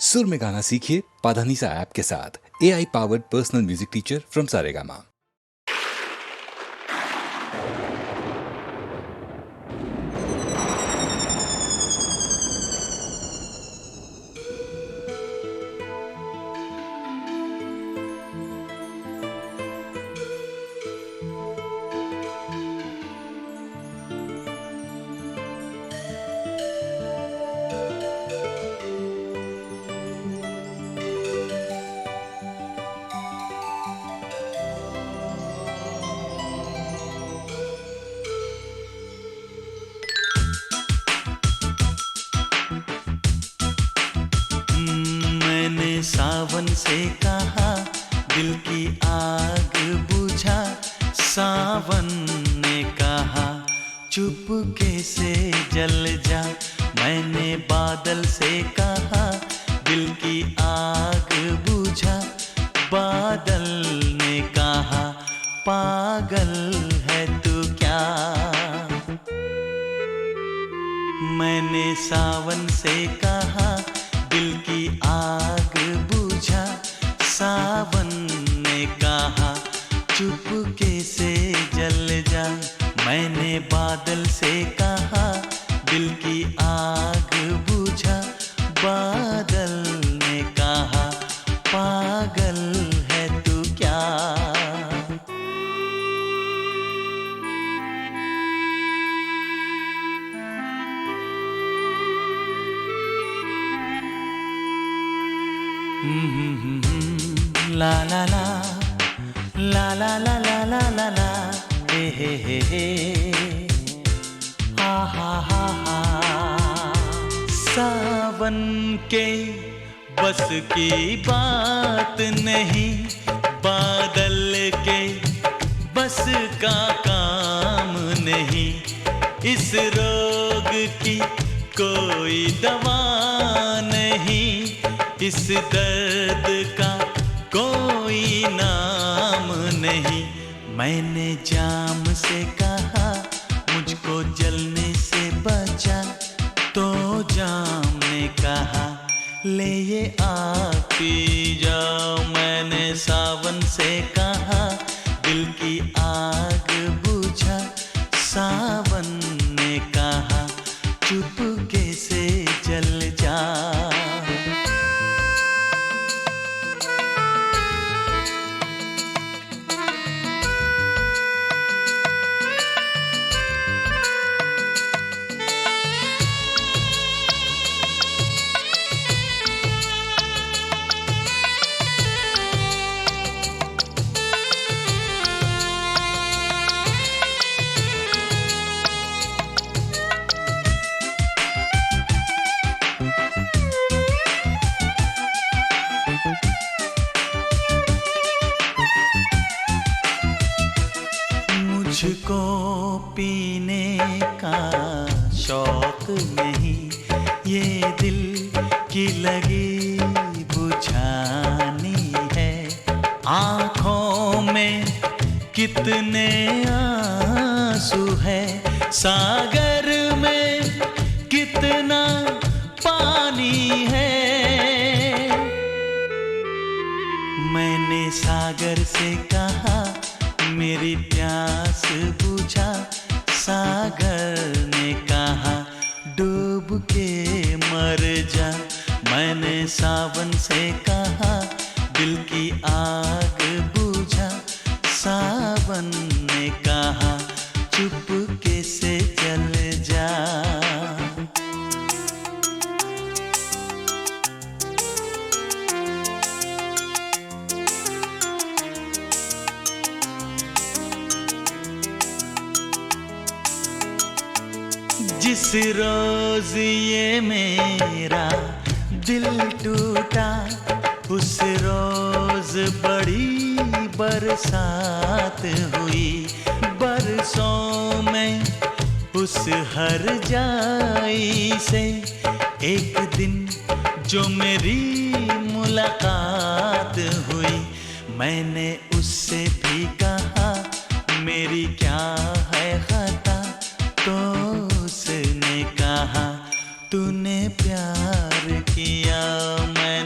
सुर में गाना सीखिए पाधानीसा ऐप के साथ। AI powered personal music teacher from Saregama. मैंने सावन से कहा दिल की आग बुझा, सावन ने कहा चुपके से जल जा। मैंने बादल से कहा दिल की आग बुझा, बादल ने कहा पागल है तू क्या। मैंने सावन से कहा दिल की आग बुझा, सावन ने कहा चुपके से जल जा। मैंने बादल से कहा दिल की आग बुझा, बादल ने कहा पागल है तू क्या। ला ला ला ला ला ला ला ला ला ला हे हा हा हा हा। सावन के बस की बात नहीं, बादल के बस का काम नहीं। इस रोग की कोई दवा नहीं, इस दर्द का कोई नाम नहीं। मैंने जाम से कहा मुझको जलने से बचा, तो जाम ने कहा ले ये आग पी जाओ। मैंने सावन से कहा दिल की आग बुझा, सावन ने कहा चुपके से जल जा। मुझको पीने का शौक नहीं, ये दिल की लगी बुझानी है। आँखों में कितने आंसू है, सागर में कितना पानी है। मैंने सागर से कहा मेरी प्यास बुझा, सागर ने कहा डूब के मर जा। मैंने सावन से कहा दिल की आग बुझा, सावन ने कहा चुपके से जल जा। जिस रोज ये मेरा दिल टूटा, उस रोज बड़ी बरसात हुई। बरसों में उस हर जाई से एक दिन जो मेरी मुलाकात हुई। मैंने उससे भी कहा मेरी क्या है खता, तो उसने कहा तूने प्यार किया। मैं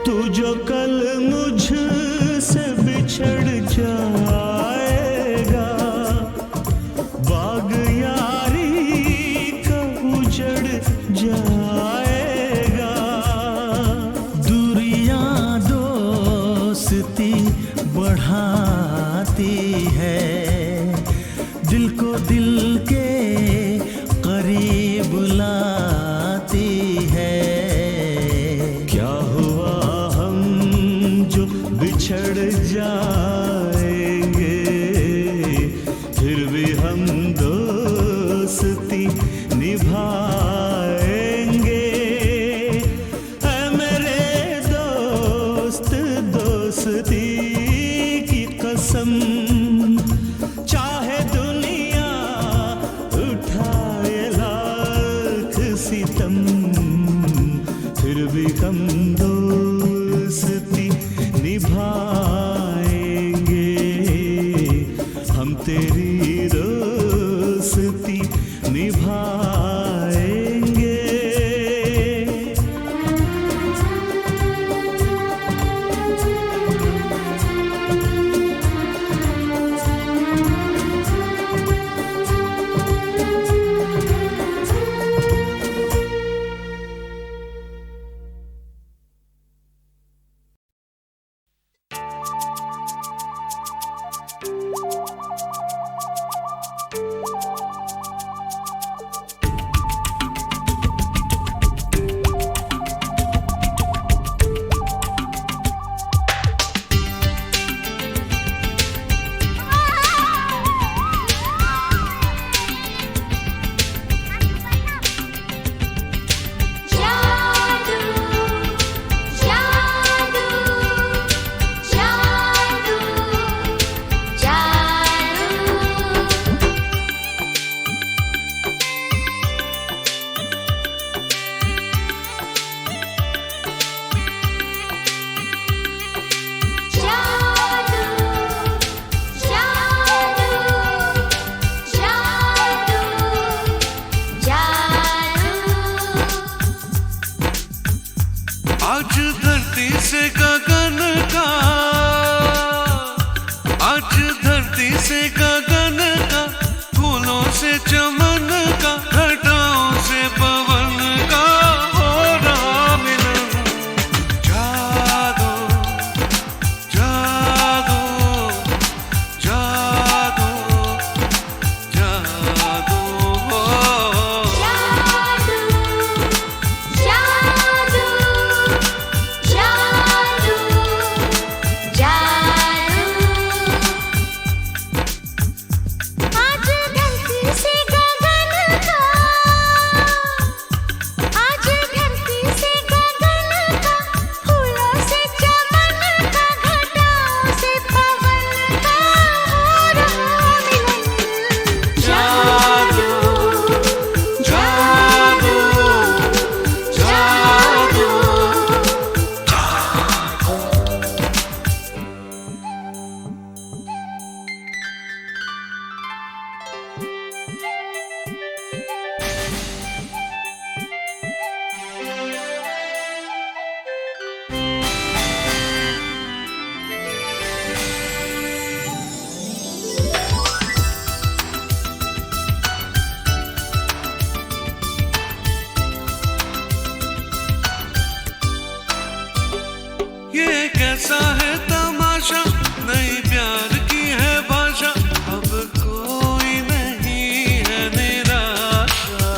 तू जो कल मुझसे बिछड़ जाएगा, बाग यारी का उजड़ जाएगा। दूरियां दोस्ती बढ़ाती है, दिल को दिल के करीब लाती है। क्या हुआ बिछड़ जाएंगे, फिर भी हम दोस्ती निभाएंगे। ऐ मेरे दोस्त, दोस्ती की कसम, चाहे दुनिया उठाए लाख सितम, फिर भी हम दोस्ती निभाएंगे। हम तेरी दोस्ती निभाएंगे। आज धरती से गगन का, आज धरती से गगन का, फूलों से चमन का, घटाओं से पवन का हो रहा मिलन। जागो जागो जागो जागो हो। ये कैसा है तमाशा, नई प्यार की है भाषा, अब कोई नहीं है निराशा।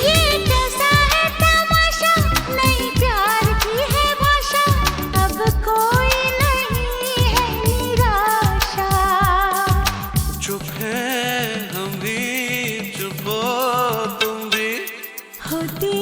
ये कैसा है तमाशा, नई प्यार की है भाषा, अब कोई नहीं है निराशा। चुप है हम भी, चुप हो तुम भी, होती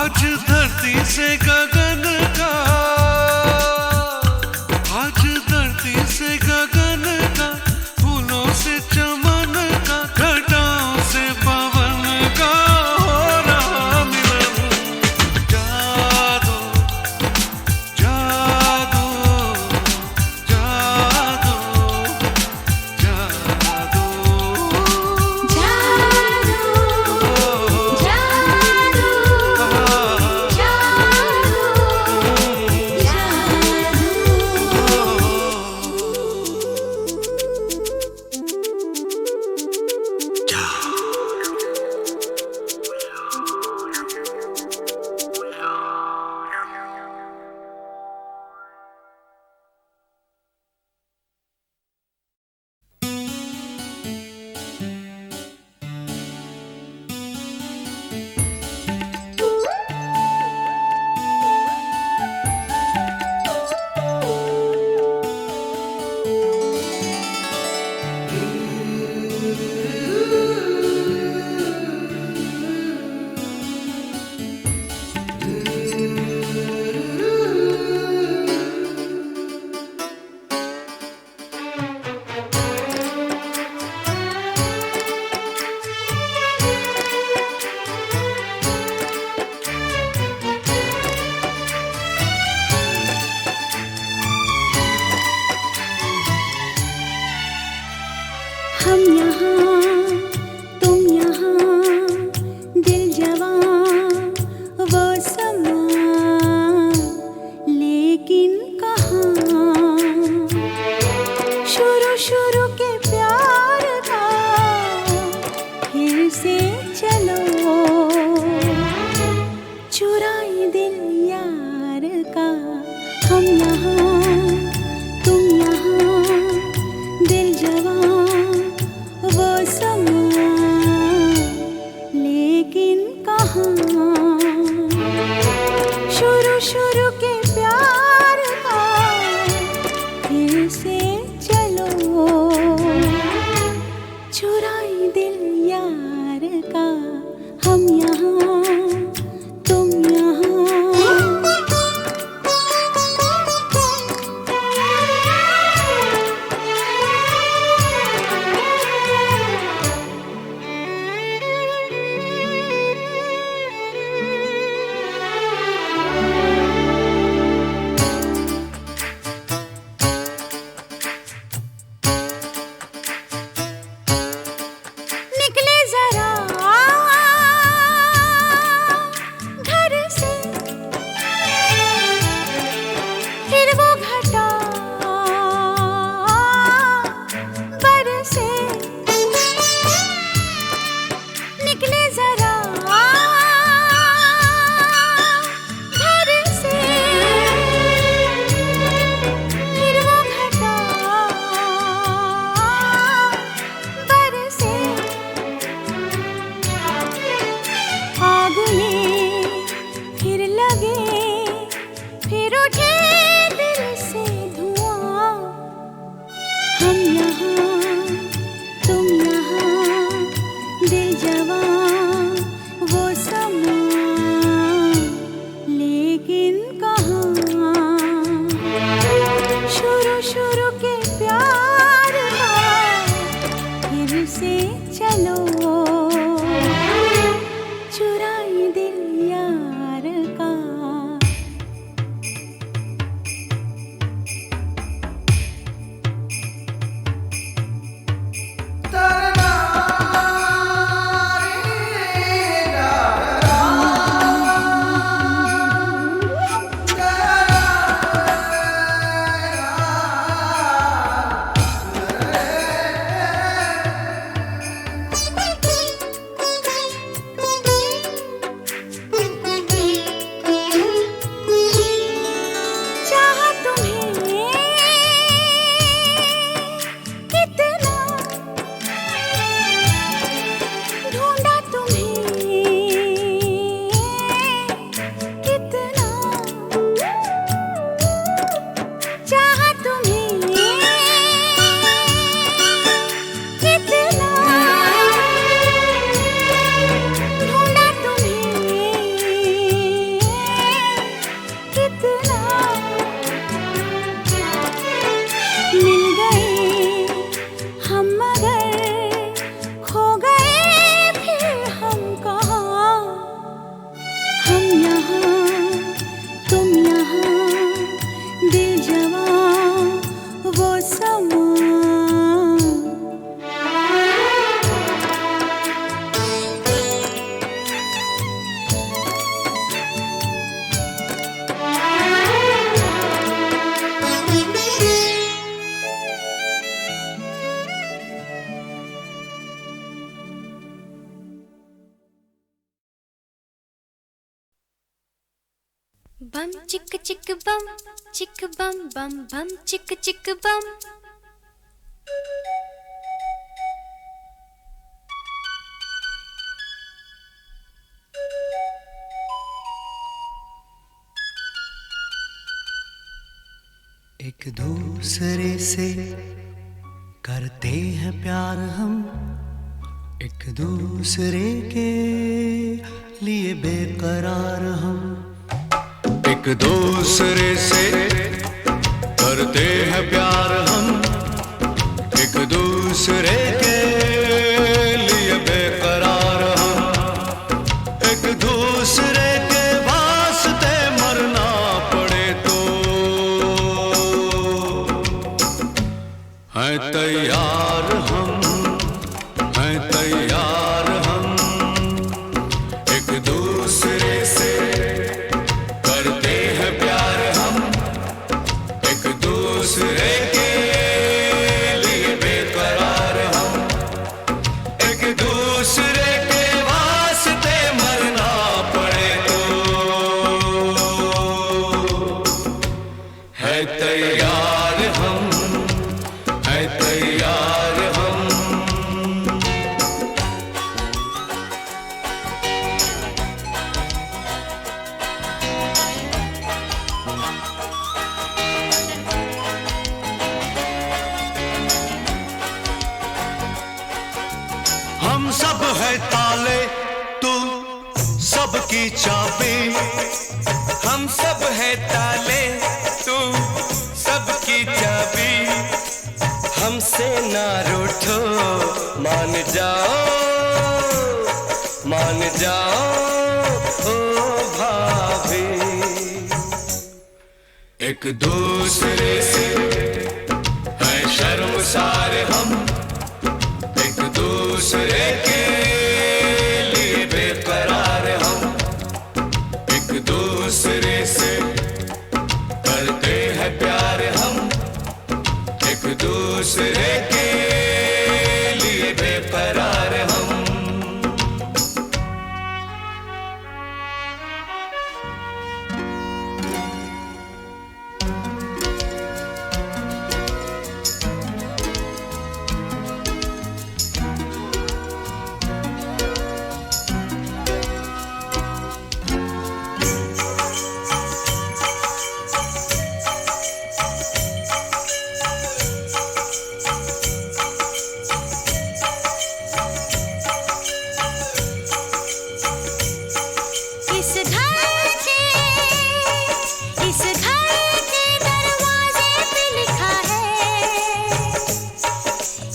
आज धरती से गगन का, आज धरती से गगन का, फूलों से चमन का, घटाओं से पवन का हो रहा मिलन। जादू जादू जादू जादू हम यहाँ तुम यहाँ, दिल जवां वो समा, लेकिन कहाँ शुरू शुरू के प्यार का, फिर से चलो चुराए दिल यार का। हम यहाँ तुम यहाँ, दिल जवां वो समा, लेकिन कहाँ शुरू शुरू के प्यार का, फिर से चलो चुराए दिल यार का। हम यहाँ तुम यहाँ। निकले जरा बम चिक चिक बम चिक बम बम बम चिक चिक बम। एक दूसरे से करते हैं प्यार हम, एक दूसरे के लिए बेकरार हम। एक दूसरे से करते हैं प्यार हम, एक दूसरे के लिए बेकरार हम। एक दूसरे के वास्ते मरना पड़े तो हैं तैयार हम, हैं तैयार हम। एक दूसरे से करते हैं प्यार हम, एक दूसरे के लिए बेकरार हम। एक दूसरे के वास्ते मरना पड़े तो है तैयार हम, है तैयार हम। हम सब है ताले, तू सबकी चाबी। हम सब है ताले, तू सबकी चाबी। हमसे ना रूठो, मान जाओ, मान जाओ ओ भाभी। एक दूसरे से है शर्मसार हम, एक दूसरे के लिए बेकरार हम। एक दूसरे से करते हैं प्यार हम, एक दूसरे के लिए बेकरार हम। इस घर के दरवाजे पे लिखा है,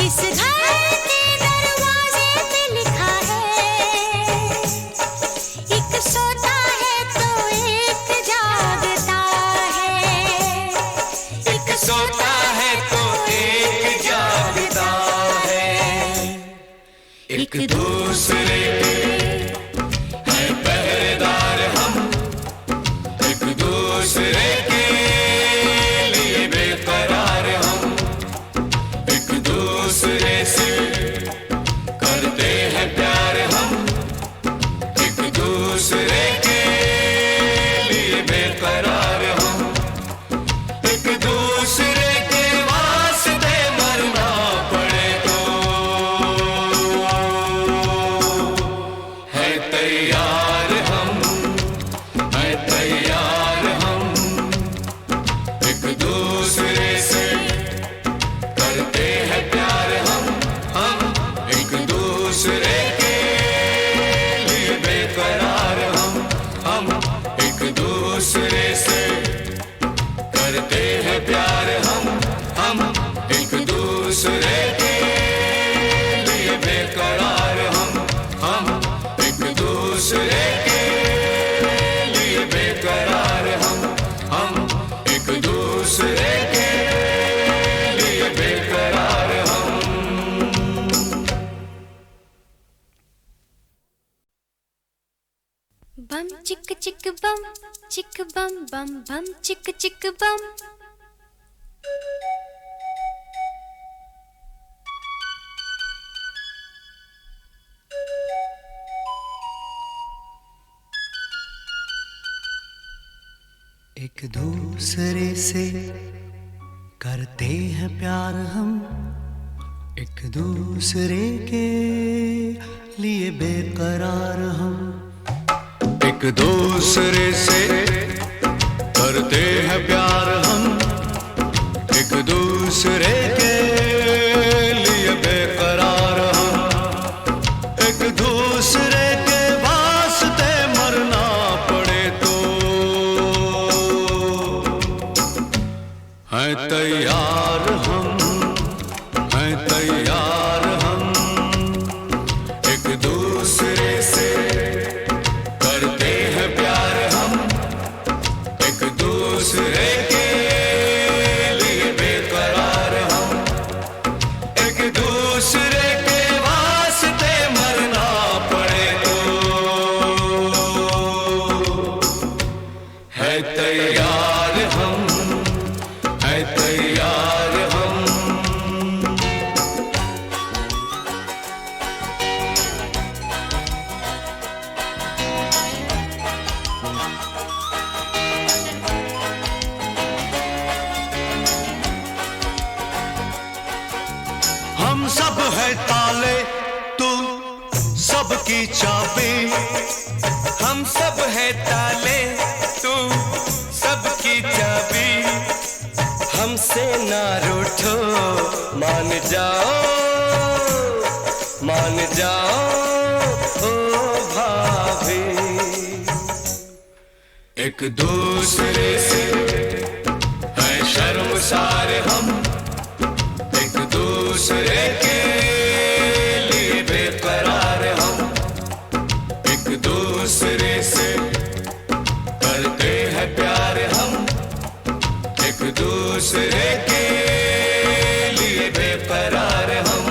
इस घर के दरवाजे पे लिखा है। एक सोता है तो एक जागता है, एक सोता है तो एक जागता है। एक दूसरे के हैं पहरेदार हम, एक दूसरे के लिए बेकरार हम। एक दूसरे से करते हैं प्यार हम, एक दूसरे के लिए बेकरार हम। एक दूसरे के वास्ते मरना पड़े तो है तैयार हम, है तैयार हम। एक दूसरे से करते हैं प्यार हम एक दूसरे के लिए बेकरार हम एक दूसरे से करते हैं प्यार हम एक दूसरे के लिए बेकरार हम एक दूसरे के लिए बेकरार हम एक दूसरे के लिए बेकरार हम। बम चिक चिक बम चिक बम बम बम चिक चिक बम। एक दूसरे से करते हैं प्यार हम, एक दूसरे के लिए बेकरार हम। एक दूसरे से करते हैं प्यार हम, एक दूसरे के लिए बेकरार हम। एक दूसरे के वास्ते मरना पड़े तो हैं तैयार हम, हैं तैयार हम। एक दूसरे से करते हैं प्यार हम, एक दूसरे के लिए बेकरार हम। एक दूसरे के वास्ते मरना पड़े तो है तैयार हम, है तैयार हम। हम सब है ताले, तू सबकी चाबी। हम सब है ताले, तू सबकी चाबी। हमसे ना रूठो, मान जाओ, मान जाओ ओ भाभी। एक दूसरे से है शर्मसार हम, एक दूसरे के लिए बेकरार हम। एक दूसरे से करते हैं प्यार हम, एक दूसरे के लिए बेकरार हम।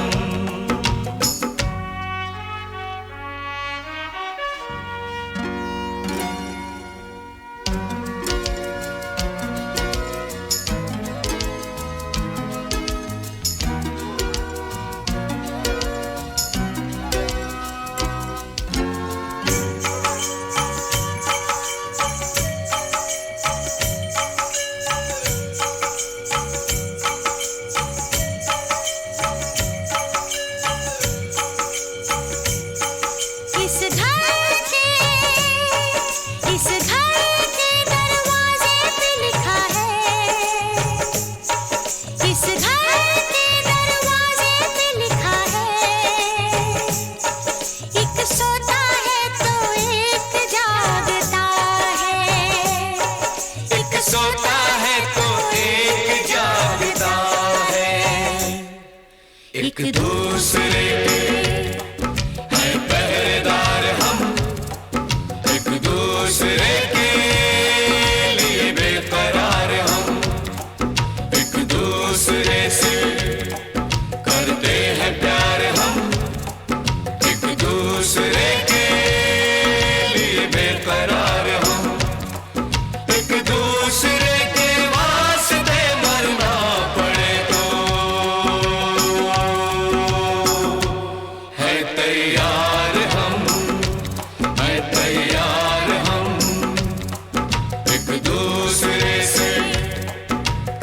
इस घर के दरवाजे पे लिखा है, इस घर के दरवाजे पे लिखा है। एक सोता है तो एक जागता है, एक सोता है तो एक जागता है। एक दूसरे के है पहरेदार हम, एक दूसरे के लिए बेकरार हम। एक दूसरे से करते हैं प्यार हम, एक दूसरे के लिए बेकरार हम। एक दूसरे के वास्ते मरना पड़े तो है तैयार हम, है तैयार हम। एक दूसरे से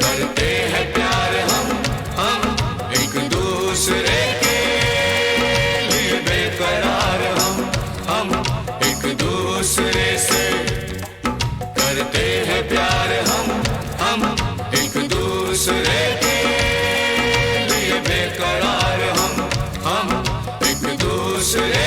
करते हैं प्यार हम एक दूसरे के लिए बेकरार हम एक दूसरे से करते हैं प्यार हम एक दूसरे के लिए बेकरार हम एक दूसरे